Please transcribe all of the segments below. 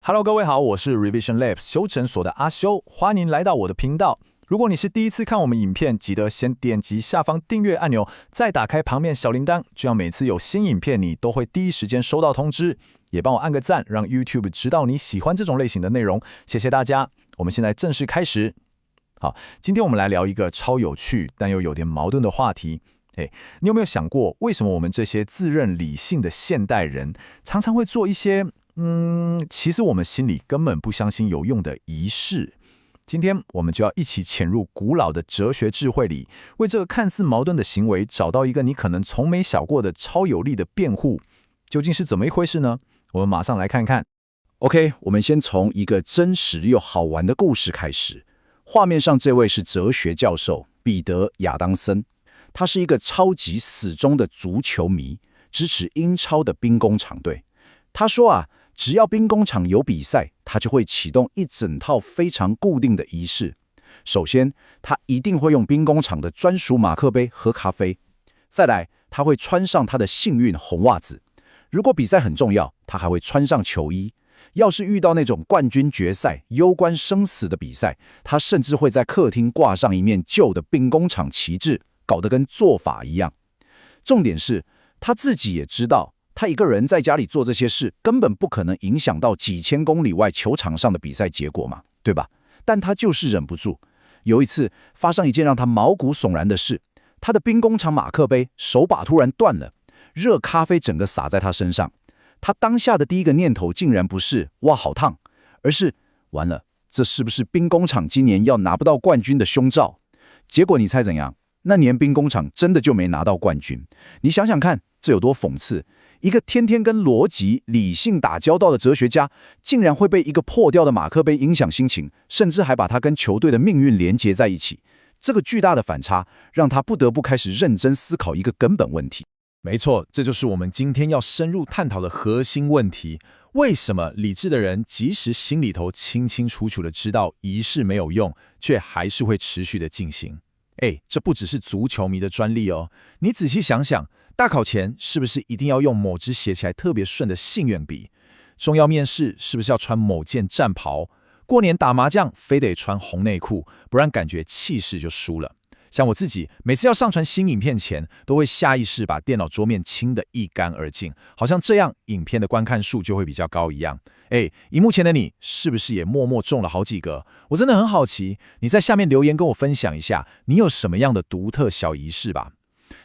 Hello，各位好，我是 Revision Lab 修诊所的阿修，欢迎来到我的频道。如果你是第一次看我们影片，记得先点击下方订阅按钮，再打开旁边小铃铛，这样每次有新影片你都会第一时间收到通知。也帮我按个赞，让 YouTube 知道你喜欢这种类型的内容，谢谢大家。我们现在正式开始。好，今天我们来聊一个超有趣但又有点矛盾的话题。你有没有想过，为什么我们这些自认理性的现代人，常常会做一些其实我们心里根本不相信有用的仪式？今天我们就要一起潜入古老的哲学智慧里，为这个看似矛盾的行为找到一个你可能从没想过的超有力的辩护。究竟是怎么一回事呢？我们马上来看看。OK， 我们先从一个真实又好玩的故事开始。画面上这位是哲学教授彼得·亚当森，他是一个超级死忠的足球迷，支持英超的兵工厂队。他说只要兵工厂有比赛，他就会启动一整套非常固定的仪式。首先，他一定会用兵工厂的专属马克杯喝咖啡。再来，他会穿上他的幸运红袜子。如果比赛很重要，他还会穿上球衣。要是遇到那种冠军决赛、攸关生死的比赛，他甚至会在客厅挂上一面旧的兵工厂旗帜，搞得跟做法一样。重点是，他自己也知道，他一个人在家里做这些事，根本不可能影响到几千公里外球场上的比赛结果嘛，对吧？但他就是忍不住。有一次，发生一件让他毛骨悚然的事，他的兵工厂马克杯手把突然断了，热咖啡整个洒在他身上。他当下的第一个念头竟然不是“哇，好烫”，而是“完了，这是不是兵工厂今年要拿不到冠军的凶兆？”结果你猜怎样？那年兵工厂真的就没拿到冠军。你想想看，这有多讽刺！一个天天跟逻辑、理性打交道的哲学家，竟然会被一个破掉的马克杯影响心情，甚至还把他跟球队的命运连结在一起。这个巨大的反差，让他不得不开始认真思考一个根本问题。没错，这就是我们今天要深入探讨的核心问题。为什么理智的人即使心里头清清楚楚的知道仪式没有用，却还是会持续的进行？这不只是足球迷的专利哦。你仔细想想，大考前是不是一定要用某支写起来特别顺的信愿笔？重要面试是不是要穿某件战袍？过年打麻将非得穿红内裤，不然感觉气势就输了。像我自己，每次要上传新影片前，都会下意识把电脑桌面清得一干二净，好像这样影片的观看数就会比较高一样。荧幕前的你，是不是也默默中了好几个？我真的很好奇，你在下面留言跟我分享一下，你有什么样的独特小仪式吧？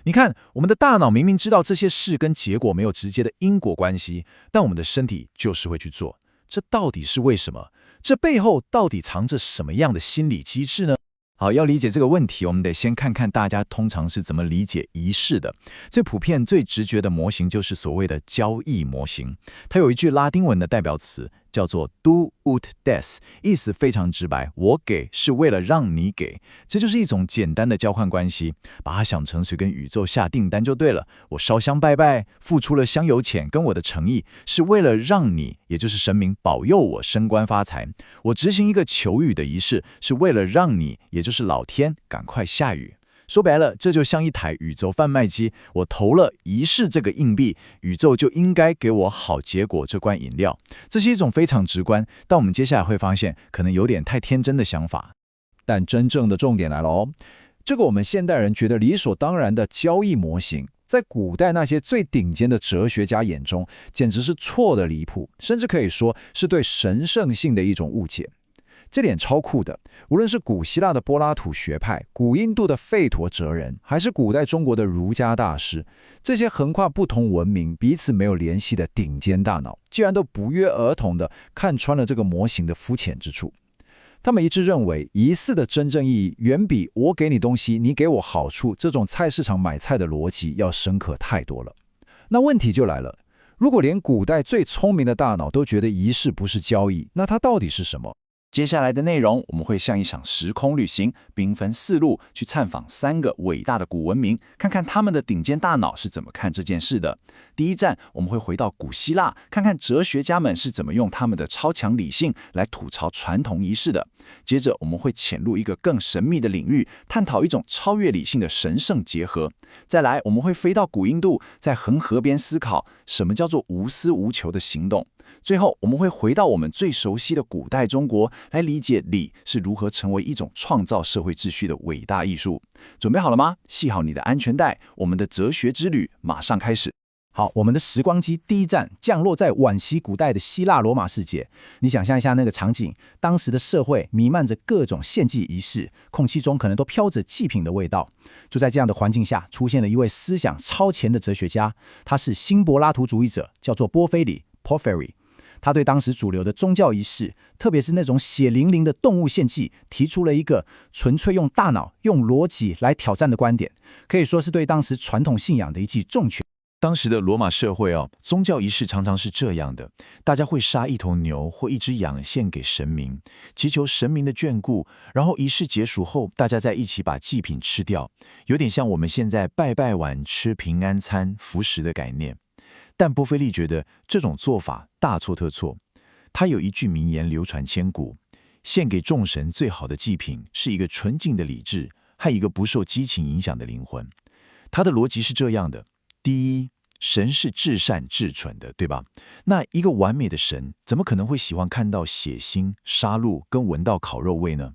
你看，我们的大脑明明知道这些事跟结果没有直接的因果关系，但我们的身体就是会去做，这到底是为什么？这背后到底藏着什么样的心理机制呢？好，要理解这个问题，我们得先看看大家通常是怎么理解仪式的。最普遍、最直觉的模型就是所谓的交易模型。它有一句拉丁文的代表词叫做 do ut des， 意思非常直白，我给是为了让你给，这就是一种简单的交换关系。把它想成是跟宇宙下订单就对了。我烧香拜拜，付出了香油钱跟我的诚意，是为了让你，也就是神明保佑我升官发财。我执行一个求雨的仪式，是为了让你，也就是老天赶快下雨。说白了，这就像一台宇宙贩卖机，我投了仪式这个硬币，宇宙就应该给我好结果这罐饮料。这是一种非常直观，但我们接下来会发现可能有点太天真的想法。但真正的重点来了哦，这个我们现代人觉得理所当然的交易模型，在古代那些最顶尖的哲学家眼中，简直是错的离谱，甚至可以说是对神圣性的一种误解。这点超酷的，无论是古希腊的柏拉图学派、古印度的吠陀哲人，还是古代中国的儒家大师，这些横跨不同文明、彼此没有联系的顶尖大脑，居然都不约而同地看穿了这个模型的肤浅之处。他们一致认为，仪式的真正意义远比我给你东西，你给我好处这种菜市场买菜的逻辑要深刻太多了。那问题就来了，如果连古代最聪明的大脑都觉得仪式不是交易，那它到底是什么？接下来的内容，我们会像一场时空旅行，兵分4路去参访3个伟大的古文明，看看他们的顶尖大脑是怎么看这件事的。第一站，我们会回到古希腊，看看哲学家们是怎么用他们的超强理性来吐槽传统仪式的。接着，我们会潜入一个更神秘的领域，探讨一种超越理性的神圣结合。再来，我们会飞到古印度，在恒河边思考什么叫做无私无求的行动。最后，我们会回到我们最熟悉的古代中国，来理解礼是如何成为一种创造社会秩序的伟大艺术。准备好了吗？系好你的安全带，我们的哲学之旅马上开始。好，我们的时光机第一站降落在晚期古代的希腊罗马世界。你想象一下那个场景，当时的社会弥漫着各种献祭仪式，空气中可能都飘着祭品的味道。就在这样的环境下，出现了一位思想超前的哲学家，他是新柏拉图主义者，叫做波菲里 （Porphyry）。他对当时主流的宗教仪式，特别是那种血淋淋的动物献祭，提出了一个纯粹用大脑、用逻辑来挑战的观点，可以说是对当时传统信仰的一记重拳。当时的罗马社会宗教仪式常常是这样的，大家会杀一头牛或一只羊献给神明，祈求神明的眷顾，然后仪式结束后，大家再一起把祭品吃掉，有点像我们现在拜拜完吃平安餐服食的概念。但波菲利觉得这种做法大错特错。他有一句名言流传千古：献给众神最好的祭品是一个纯净的理智和一个不受激情影响的灵魂。他的逻辑是这样的：第一，神是至善至纯的，对吧？那一个完美的神怎么可能会喜欢看到血腥、杀戮跟闻到烤肉味呢？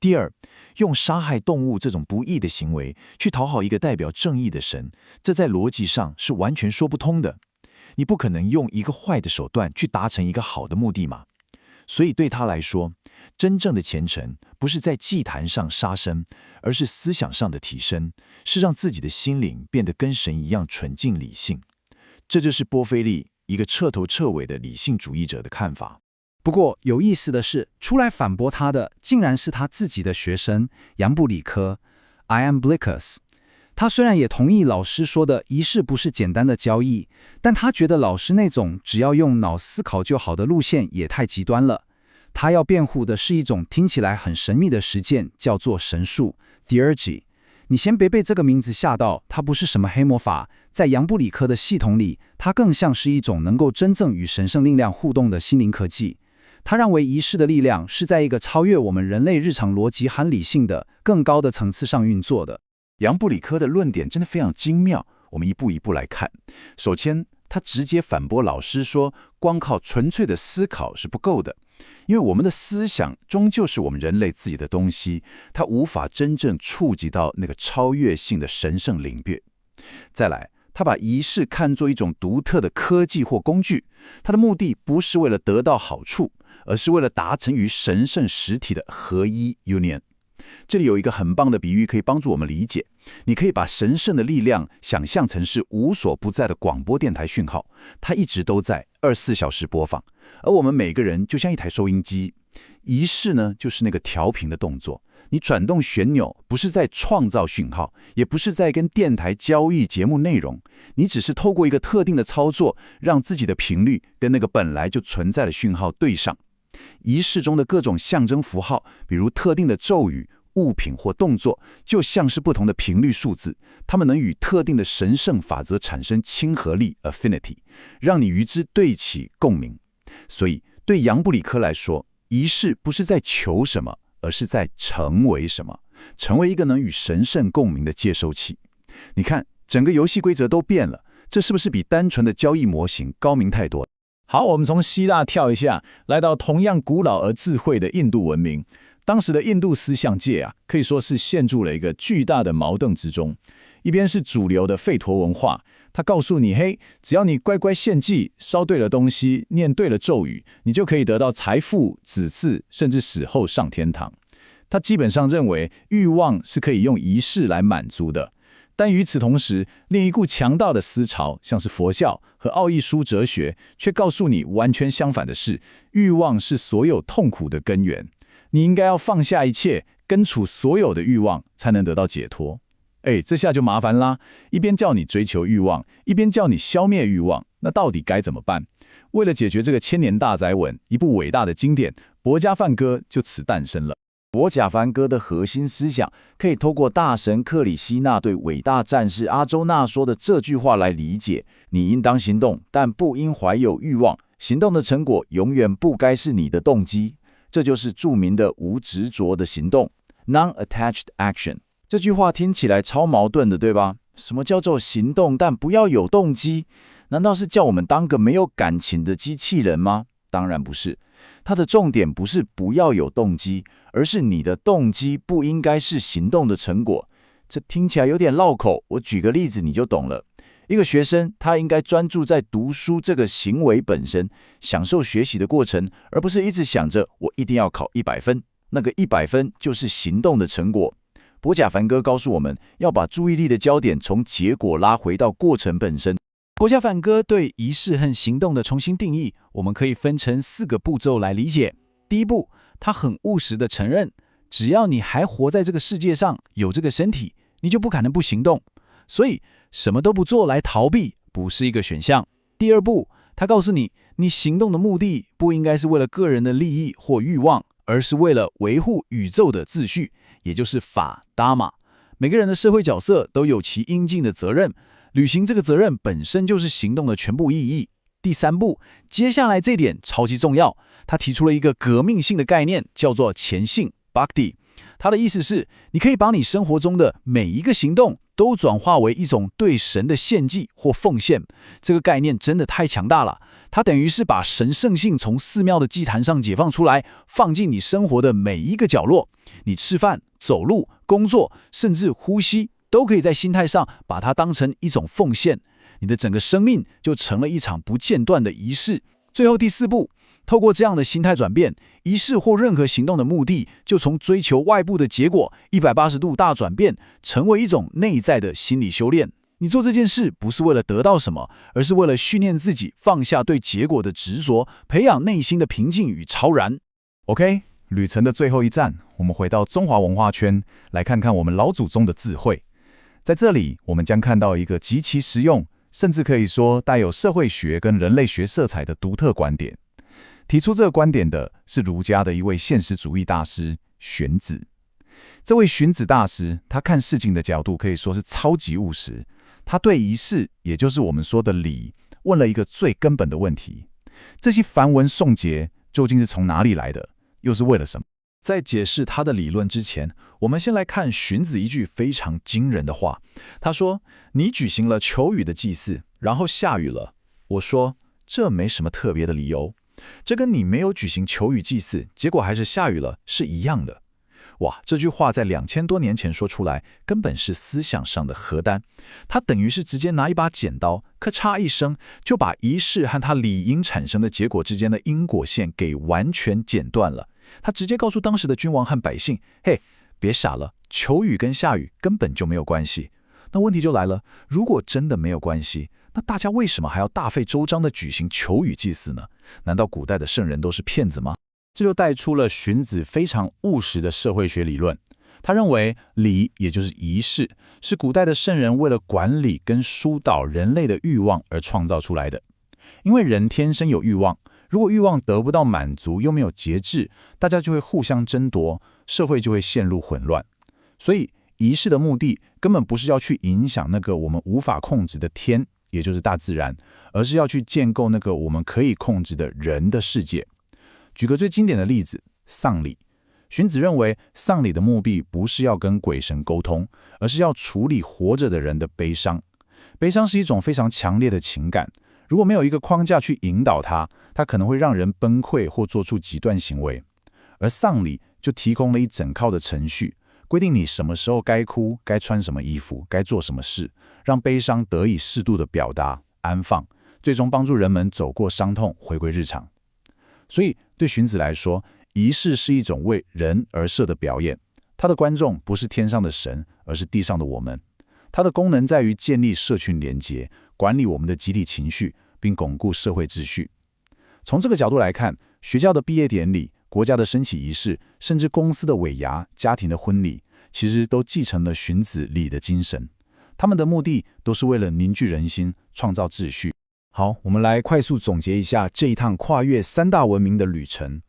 第二，用杀害动物这种不义的行为去讨好一个代表正义的神，这在逻辑上是完全说不通的。你不可能用一个坏的手段去达成一个好的目的嘛。所以对他来说，真正的虔诚不是在祭坛上杀生，而是思想上的提升，是让自己的心灵变得跟神一样纯净理性。这就是波菲利一个彻头彻尾的理性主义者的看法。不过有意思的是，出来反驳他的竟然是他自己的学生杨布里科 （Iamblichus）。他虽然也同意老师说的仪式不是简单的交易，但他觉得老师那种只要用脑思考就好的路线也太极端了。他要辩护的是一种听起来很神秘的实践，叫做神术 （theurgy）。你先别被这个名字吓到，它不是什么黑魔法。在杨布里科的系统里，它更像是一种能够真正与神圣力量互动的心灵科技。他认为仪式的力量是在一个超越我们人类日常逻辑和理性的更高的层次上运作的。杨布里科的论点真的非常精妙，我们一步一步来看。首先，他直接反驳老师说，光靠纯粹的思考是不够的，因为我们的思想终究是我们人类自己的东西，它无法真正触及到那个超越性的神圣领域。再来，他把仪式看作一种独特的科技或工具，它的目的不是为了得到好处，而是为了达成与神圣实体的合一 union。这里有一个很棒的比喻可以帮助我们理解，你可以把神圣的力量想象成是无所不在的广播电台讯号，它一直都在24小时播放，而我们每个人就像一台收音机。仪式呢，就是那个调频的动作，你转动旋钮不是在创造讯号，也不是在跟电台交易节目内容，你只是透过一个特定的操作，让自己的频率跟那个本来就存在的讯号对上。仪式中的各种象征符号，比如特定的咒语、物品或动作，就像是不同的频率数字，它们能与特定的神圣法则产生亲和力 （affinity）， 让你与之对齐共鸣。所以，对杨布里科来说，仪式不是在求什么，而是在成为什么，成为一个能与神圣共鸣的接收器。你看，整个游戏规则都变了，这是不是比单纯的交易模型高明太多？好，我们从希腊跳一下，来到同样古老而智慧的印度文明。当时的印度思想界可以说是陷入了一个巨大的矛盾之中。一边是主流的吠陀文化，它告诉你，嘿，只要你乖乖献祭，烧对了东西，念对了咒语，你就可以得到财富、子嗣，甚至死后上天堂。它基本上认为欲望是可以用仪式来满足的。但与此同时，另一股强大的思潮，像是佛教和奥义书哲学，却告诉你完全相反的是，欲望是所有痛苦的根源。你应该要放下一切，根除所有的欲望，才能得到解脱。这下就麻烦啦，一边叫你追求欲望，一边叫你消灭欲望，那到底该怎么办？为了解决这个千年大哉问，一部伟大的经典《薄伽梵歌》就此诞生了。薄伽梵歌的核心思想，可以透过大神克里希那对伟大战士阿周那说的这句话来理解：你应当行动，但不应怀有欲望。行动的成果永远不该是你的动机。这就是著名的无执着的行动 （non-attached action）。这句话听起来超矛盾的，对吧？什么叫做行动但不要有动机？难道是叫我们当个没有感情的机器人吗？当然不是。它的重点不是不要有动机，而是你的动机不应该是行动的成果。这听起来有点绕口，我举个例子你就懂了。一个学生，他应该专注在读书这个行为本身，享受学习的过程，而不是一直想着我一定要考100分。那个100分就是行动的成果。博贾梵歌告诉我们，要把注意力的焦点从结果拉回到过程本身。博贾梵歌对仪式和行动的重新定义，我们可以分成4个步骤来理解。第一步，他很务实地承认，只要你还活在这个世界上，有这个身体，你就不可能不行动。所以，什么都不做来逃避，不是一个选项。第二步，他告诉你，你行动的目的不应该是为了个人的利益或欲望，而是为了维护宇宙的秩序，也就是法 Dharma。每个人的社会角色都有其应尽的责任，履行这个责任本身就是行动的全部意义。第三步，接下来这点超级重要，他提出了一个革命性的概念，叫做虔信 Bhakti。他的意思是，你可以把你生活中的每一个行动都转化为一种对神的献祭或奉献。这个概念真的太强大了，它等于是把神圣性从寺庙的祭坛上解放出来，放进你生活的每一个角落。你吃饭、走路、工作，甚至呼吸，都可以在心态上把它当成一种奉献。你的整个生命就成了一场不间断的仪式。最后第4步，透过这样的心态转变，仪式或任何行动的目的就从追求外部的结果180度大转变，成为一种内在的心理修炼。你做这件事不是为了得到什么，而是为了训练自己放下对结果的执着，培养内心的平静与超然。OK， 旅程的最后一站，我们回到中华文化圈，来看看我们老祖宗的智慧。在这里，我们将看到一个极其实用，甚至可以说带有社会学跟人类学色彩的独特观点。提出这个观点的是儒家的一位现实主义大师荀子。这位荀子大师，他看事情的角度可以说是超级务实。他对仪式，也就是我们说的礼，问了一个最根本的问题：这些繁文颂节究竟是从哪里来的，又是为了什么？在解释他的理论之前，我们先来看荀子一句非常惊人的话。他说：“你举行了求雨的祭祀，然后下雨了。”我说：“这没什么特别的理由，这跟你没有举行求雨祭祀，结果还是下雨了是一样的。”哇，这句话在2000多年前说出来，根本是思想上的核弹。他等于是直接拿一把剪刀，咔嚓一声，就把仪式和他理应产生的结果之间的因果线给完全剪断了。他直接告诉当时的君王和百姓：“嘿，别傻了，求雨跟下雨根本就没有关系。”那问题就来了，如果真的没有关系，那大家为什么还要大费周章地举行求雨祭祀呢？难道古代的圣人都是骗子吗？这就带出了荀子非常务实的社会学理论。他认为礼，也就是仪式，是古代的圣人为了管理跟疏导人类的欲望而创造出来的。因为人天生有欲望，如果欲望得不到满足又没有节制，大家就会互相争夺，社会就会陷入混乱。所以仪式的目的根本不是要去影响那个我们无法控制的天，也就是大自然，而是要去建构那个我们可以控制的人的世界。举个最经典的例子，丧礼。荀子认为，丧礼的目的不是要跟鬼神沟通，而是要处理活着的人的悲伤。悲伤是一种非常强烈的情感，如果没有一个框架去引导它，它可能会让人崩溃或做出极端行为。而丧礼就提供了一整套的程序，规定你什么时候该哭，该穿什么衣服，该做什么事，让悲伤得以适度的表达、安放，最终帮助人们走过伤痛，回归日常。所以对荀子来说，仪式是一种为人而设的表演，它的观众不是天上的神，而是地上的我们。它的功能在于建立社群连结，管理我们的集体情绪，并巩固社会秩序。从这个角度来看，学校的毕业典礼、国家的升旗仪式，甚至公司的尾牙、家庭的婚礼，其实都继承了荀子礼的精神。他们的目的都是为了凝聚人心，创造秩序。好，我们来快速总结一下这一趟跨越3大文明的旅程。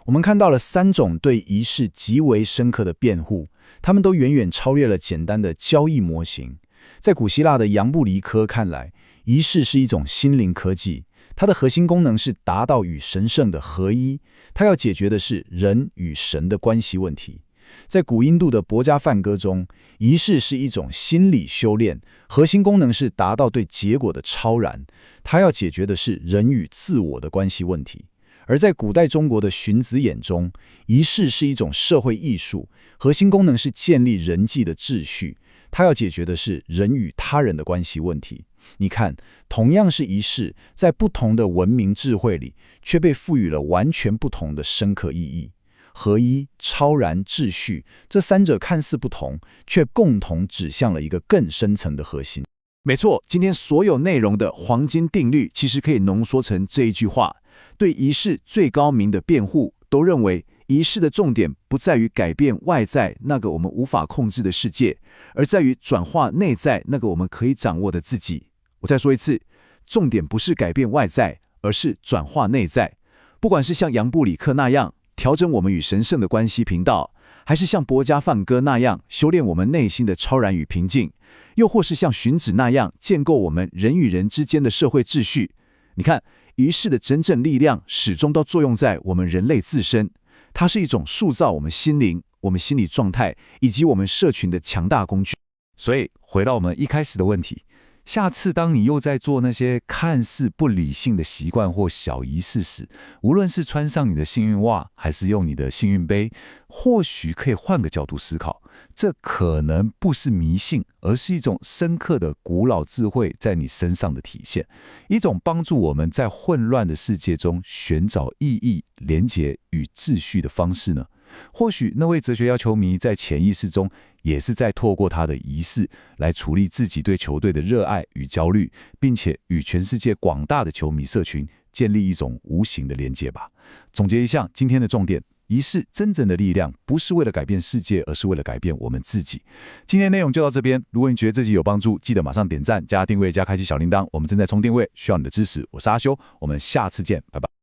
我们看到了3种对仪式极为深刻的辩护，他们都远远超越了简单的交易模型。在古希腊的杨布里科看来，仪式是一种心灵科技，它的核心功能是达到与神圣的合一，它要解决的是人与神的关系问题。在古印度的薄伽梵歌中，仪式是一种心理修炼，核心功能是达到对结果的超然，它要解决的是人与自我的关系问题。而在古代中国的荀子眼中，仪式是一种社会艺术，核心功能是建立人际的秩序，它要解决的是人与他人的关系问题。你看，同样是仪式，在不同的文明智慧里，却被赋予了完全不同的深刻意义。合一、超然、秩序，这三者看似不同，却共同指向了一个更深层的核心。没错，今天所有内容的黄金定律，其实可以浓缩成这一句话：对仪式最高明的辩护，都认为仪式的重点不在于改变外在那个我们无法控制的世界，而在于转化内在那个我们可以掌握的自己。我再说一次，重点不是改变外在，而是转化内在。不管是像杨布里克那样调整我们与神圣的关系频道，还是像薄伽梵歌那样修炼我们内心的超然与平静，又或是像荀子那样建构我们人与人之间的社会秩序，你看，仪式的真正力量始终都作用在我们人类自身，它是一种塑造我们心灵、我们心理状态以及我们社群的强大工具。所以回到我们一开始的问题，下次当你又在做那些看似不理性的习惯或小仪式时，无论是穿上你的幸运袜，还是用你的幸运杯，或许可以换个角度思考，这可能不是迷信，而是一种深刻的古老智慧在你身上的体现，一种帮助我们在混乱的世界中寻找意义、连结与秩序的方式呢？或许那位哲学要球迷在潜意识中也是在透过他的仪式来处理自己对球队的热爱与焦虑，并且与全世界广大的球迷社群建立一种无形的连结吧。总结一下今天的重点，仪式真正的力量不是为了改变世界，而是为了改变我们自己。今天内容就到这边，如果你觉得这集有帮助，记得马上点赞、加订阅、加开启小铃铛。我们正在冲订阅，需要你的支持。我是阿修，我们下次见，拜拜。